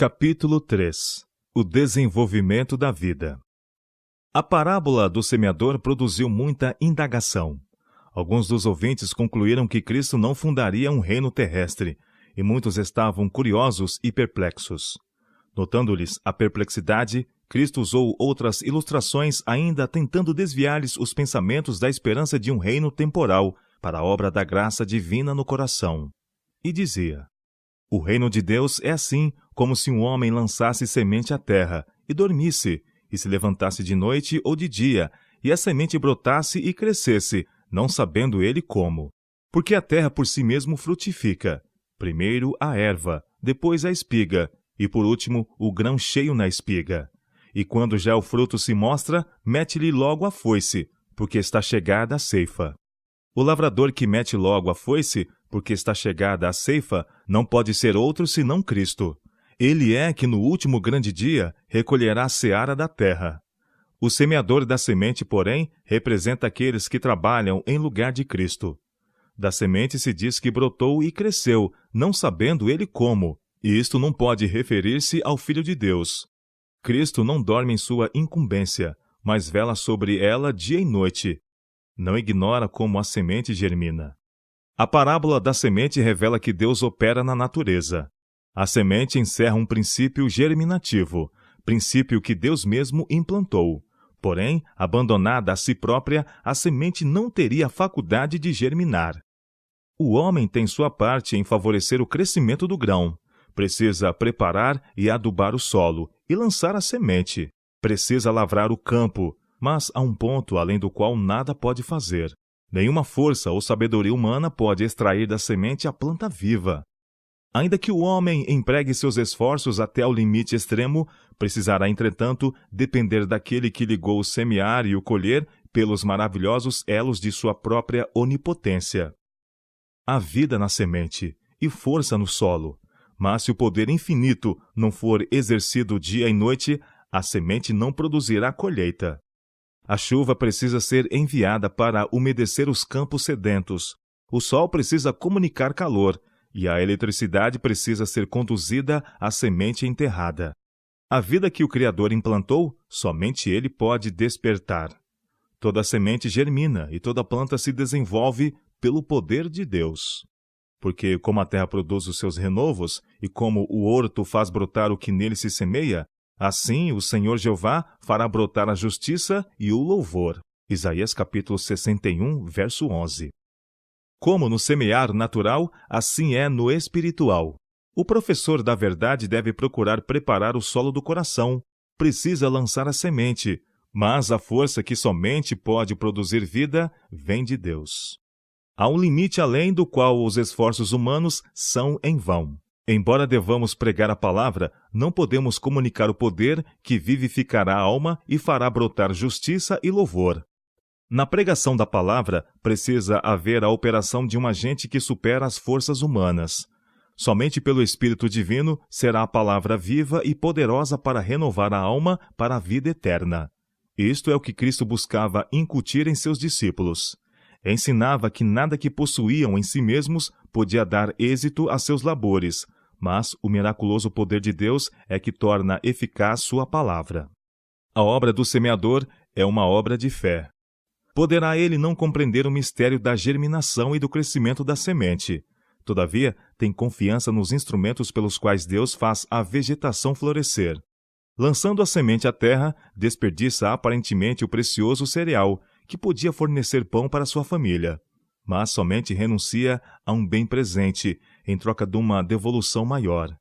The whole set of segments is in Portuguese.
Capítulo 3 O desenvolvimento da vida. A parábola do semeador produziu muita indagação. Alguns dos ouvintes concluíram que Cristo não fundaria um reino terrestre, e muitos estavam curiosos e perplexos. Notando-lhes a perplexidade, Cristo usou outras ilustrações ainda tentando desviar-lhes os pensamentos da esperança de um reino temporal para a obra da graça divina no coração. E dizia: O reino de Deus é assim como se um homem lançasse semente à terra e dormisse, e se levantasse de noite ou de dia, e a semente brotasse e crescesse, não sabendo ele como. Porque a terra por si mesmo frutifica, primeiro a erva, depois a espiga, e por último o grão cheio na espiga. E quando já o fruto se mostra, mete-lhe logo a foice, porque está chegada a ceifa. O lavrador que mete logo a foice, porque está chegada a ceifa, não pode ser outro senão Cristo. Ele é que no último grande dia recolherá a seara da terra. O semeador da semente, porém, representa aqueles que trabalham em lugar de Cristo. Da semente se diz que brotou e cresceu, não sabendo ele como, e isto não pode referir-se ao Filho de Deus. Cristo não dorme em sua incumbência, mas vela sobre ela dia e noite. Não ignora como a semente germina. A parábola da semente revela que Deus opera na natureza. A semente encerra um princípio germinativo, princípio que Deus mesmo implantou. Porém, abandonada a si própria, a semente não teria a faculdade de germinar. O homem tem sua parte em favorecer o crescimento do grão. Precisa preparar e adubar o solo e lançar a semente. Precisa lavrar o campo, mas há um ponto além do qual nada pode fazer. Nenhuma força ou sabedoria humana pode extrair da semente a planta viva. Ainda que o homem empregue seus esforços até ao limite extremo, precisará, entretanto, depender daquele que ligou o semear e o colher pelos maravilhosos elos de sua própria onipotência. Há vida na semente e força no solo, mas se o poder infinito não for exercido dia e noite, a semente não produzirá colheita. A chuva precisa ser enviada para umedecer os campos sedentos. O sol precisa comunicar calor, e a eletricidade precisa ser conduzida à semente enterrada. A vida que o Criador implantou, somente Ele pode despertar. Toda semente germina e toda planta se desenvolve pelo poder de Deus. Porque como a terra produz os seus renovos, e como o horto faz brotar o que nele se semeia, assim o Senhor Jeová fará brotar a justiça e o louvor. Isaías capítulo 61, verso 11. Como no semear natural, assim é no espiritual. O professor da verdade deve procurar preparar o solo do coração. Precisa lançar a semente, mas a força que somente pode produzir vida vem de Deus. Há um limite além do qual os esforços humanos são em vão. Embora devamos pregar a palavra, não podemos comunicar o poder que vivificará a alma e fará brotar justiça e louvor. Na pregação da palavra, precisa haver a operação de um agente que supera as forças humanas. Somente pelo Espírito Divino será a palavra viva e poderosa para renovar a alma para a vida eterna. Isto é o que Cristo buscava incutir em seus discípulos. Ensinava que nada que possuíam em si mesmos podia dar êxito a seus labores, mas o miraculoso poder de Deus é que torna eficaz sua palavra. A obra do semeador é uma obra de fé. Poderá ele não compreender o mistério da germinação e do crescimento da semente. Todavia, tem confiança nos instrumentos pelos quais Deus faz a vegetação florescer. Lançando a semente à terra, desperdiça aparentemente o precioso cereal, que podia fornecer pão para sua família. Mas somente renuncia a um bem presente, em troca de uma devolução maior.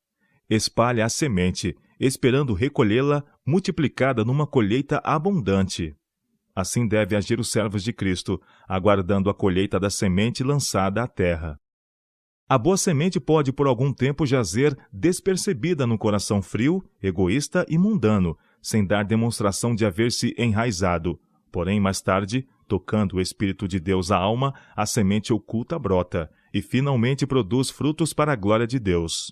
Espalha a semente, esperando recolhê-la multiplicada numa colheita abundante. Assim devem agir os servos de Cristo, aguardando a colheita da semente lançada à terra. A boa semente pode por algum tempo jazer despercebida no coração frio, egoísta e mundano, sem dar demonstração de haver se enraizado. Porém, mais tarde, tocando o Espírito de Deus à alma, a semente oculta brota, e finalmente produz frutos para a glória de Deus.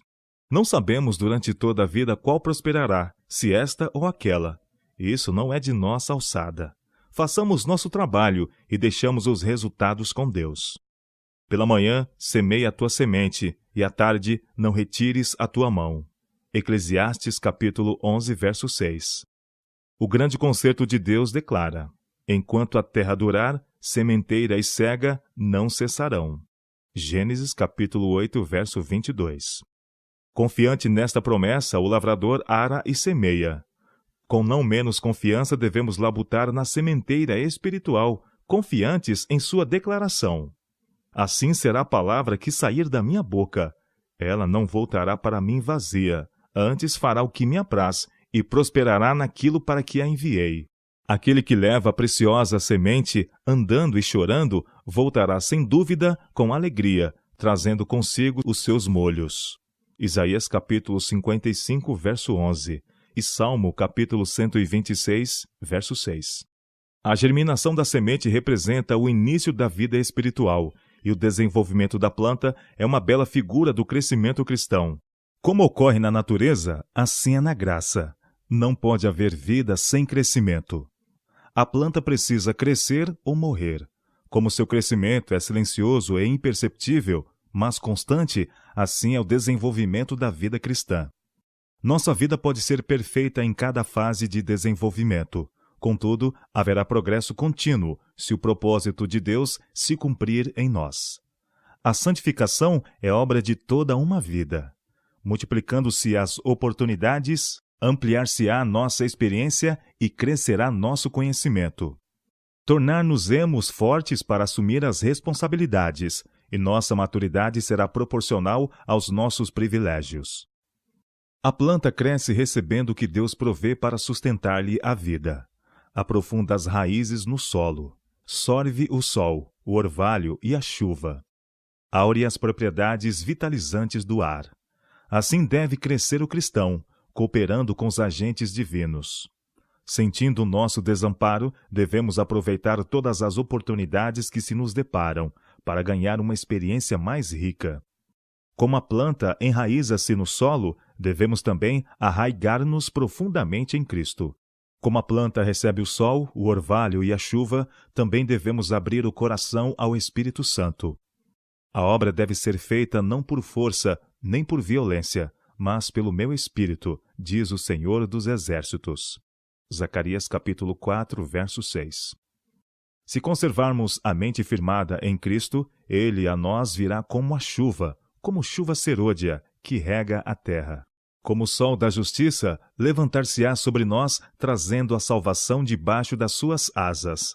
Não sabemos durante toda a vida qual prosperará, se esta ou aquela. Isso não é de nossa alçada. Façamos nosso trabalho e deixamos os resultados com Deus. Pela manhã, semeia a tua semente, e à tarde não retires a tua mão. Eclesiastes capítulo 11, verso 6. O grande concerto de Deus declara: enquanto a terra durar, sementeira e cega não cessarão. Gênesis capítulo 8, verso 22. Confiante nesta promessa, o lavrador ara e semeia. Com não menos confiança devemos labutar na sementeira espiritual, confiantes em sua declaração. Assim será a palavra que sair da minha boca. Ela não voltará para mim vazia, antes fará o que me apraz, e prosperará naquilo para que a enviei. Aquele que leva a preciosa semente, andando e chorando, voltará sem dúvida com alegria, trazendo consigo os seus molhos. Isaías capítulo 55, verso 11, e Salmo capítulo 126, verso 6. A germinação da semente representa o início da vida espiritual, e o desenvolvimento da planta é uma bela figura do crescimento cristão. Como ocorre na natureza, assim é na graça. Não pode haver vida sem crescimento. A planta precisa crescer ou morrer. Como seu crescimento é silencioso e imperceptível, mas constante, assim é o desenvolvimento da vida cristã. Nossa vida pode ser perfeita em cada fase de desenvolvimento. Contudo, haverá progresso contínuo se o propósito de Deus se cumprir em nós. A santificação é obra de toda uma vida. Multiplicando-se as oportunidades, ampliar-se-á nossa experiência e crescerá nosso conhecimento. Tornar-nos-emos fortes para assumir as responsabilidades, e nossa maturidade será proporcional aos nossos privilégios. A planta cresce recebendo o que Deus provê para sustentar-lhe a vida. Aprofunda as raízes no solo. Sorve o sol, o orvalho e a chuva. Aure as propriedades vitalizantes do ar. Assim deve crescer o cristão, cooperando com os agentes divinos. Sentindo o nosso desamparo, devemos aproveitar todas as oportunidades que se nos deparam para ganhar uma experiência mais rica. Como a planta enraiza-se no solo, devemos também arraigar-nos profundamente em Cristo. Como a planta recebe o sol, o orvalho e a chuva, também devemos abrir o coração ao Espírito Santo. A obra deve ser feita não por força, nem por violência, mas pelo meu Espírito, diz o Senhor dos Exércitos. Zacarias capítulo 4, verso 6. Se conservarmos a mente firmada em Cristo, Ele a nós virá como a chuva, como chuva serôdia, que rega a terra. Como o sol da justiça, levantar-se-á sobre nós, trazendo a salvação debaixo das suas asas.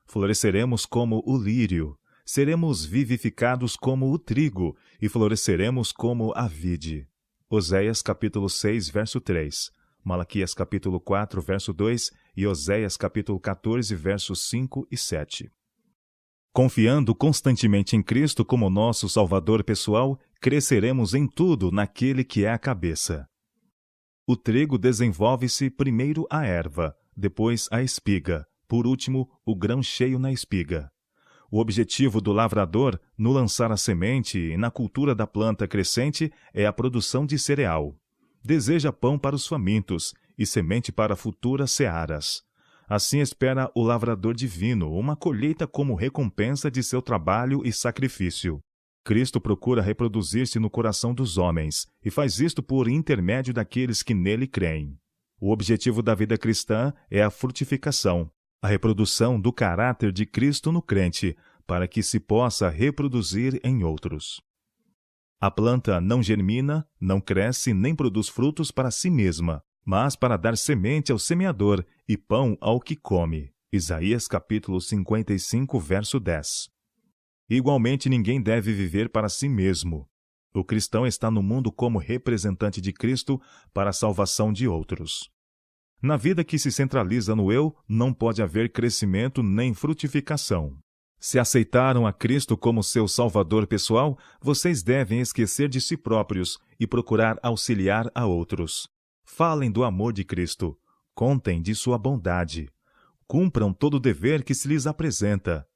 Floresceremos como o lírio, seremos vivificados como o trigo, e floresceremos como a vide. Oséias capítulo 6, verso 3, Malaquias capítulo 4, verso 2 e Oséias capítulo 14, versos 5 e 7. Confiando constantemente em Cristo como nosso Salvador pessoal, cresceremos em tudo naquele que é a cabeça. O trigo desenvolve-se primeiro a erva, depois a espiga, por último o grão cheio na espiga. O objetivo do lavrador, no lançar a semente e na cultura da planta crescente, é a produção de cereal. Deseja pão para os famintos e semente para futuras searas. Assim espera o lavrador divino uma colheita como recompensa de seu trabalho e sacrifício. Cristo procura reproduzir-se no coração dos homens e faz isto por intermédio daqueles que nele creem. O objetivo da vida cristã é a frutificação, a reprodução do caráter de Cristo no crente, para que se possa reproduzir em outros. A planta não germina, não cresce nem produz frutos para si mesma, mas para dar semente ao semeador e pão ao que come. Isaías capítulo 55, verso 10. Igualmente, ninguém deve viver para si mesmo. O cristão está no mundo como representante de Cristo para a salvação de outros. Na vida que se centraliza no eu, não pode haver crescimento nem frutificação. Se aceitaram a Cristo como seu Salvador pessoal, vocês devem esquecer de si próprios e procurar auxiliar a outros. Falem do amor de Cristo. Contem de sua bondade. Cumpram todo o dever que se lhes apresenta.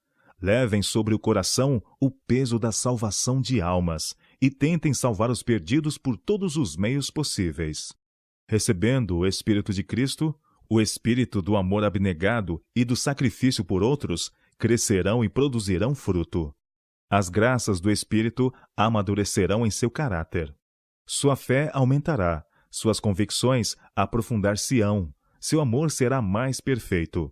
Levem sobre o coração o peso da salvação de almas e tentem salvar os perdidos por todos os meios possíveis. Recebendo o Espírito de Cristo, o Espírito do amor abnegado e do sacrifício por outros, crescerão e produzirão fruto. As graças do Espírito amadurecerão em seu caráter. Sua fé aumentará, Suas convicções aprofundar-se-ão, seu amor será mais perfeito.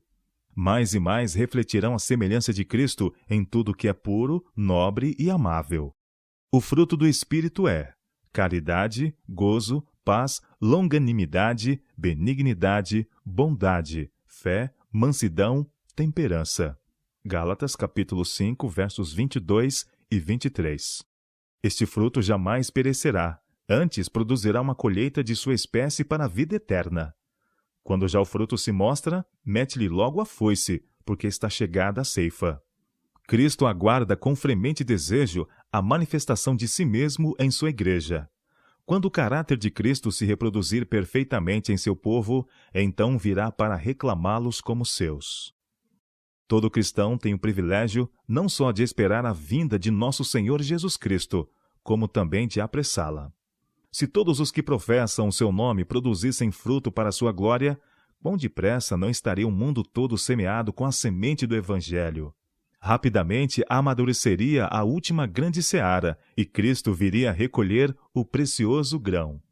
Mais e mais refletirão a semelhança de Cristo em tudo que é puro, nobre e amável. O fruto do Espírito é caridade, gozo, paz, longanimidade, benignidade, bondade, fé, mansidão, temperança. Gálatas capítulo 5, versos 22 e 23. Este fruto jamais perecerá, antes produzirá uma colheita de sua espécie para a vida eterna. Quando já o fruto se mostra, mete-lhe logo a foice, porque está chegada a ceifa. Cristo aguarda com fremente desejo a manifestação de si mesmo em sua igreja. Quando o caráter de Cristo se reproduzir perfeitamente em seu povo, então virá para reclamá-los como seus. Todo cristão tem o privilégio não só de esperar a vinda de nosso Senhor Jesus Cristo, como também de apressá-la. Se todos os que professam o seu nome produzissem fruto para a sua glória, quão depressa não estaria o mundo todo semeado com a semente do Evangelho? Rapidamente amadureceria a última grande seara, e Cristo viria a recolher o precioso grão.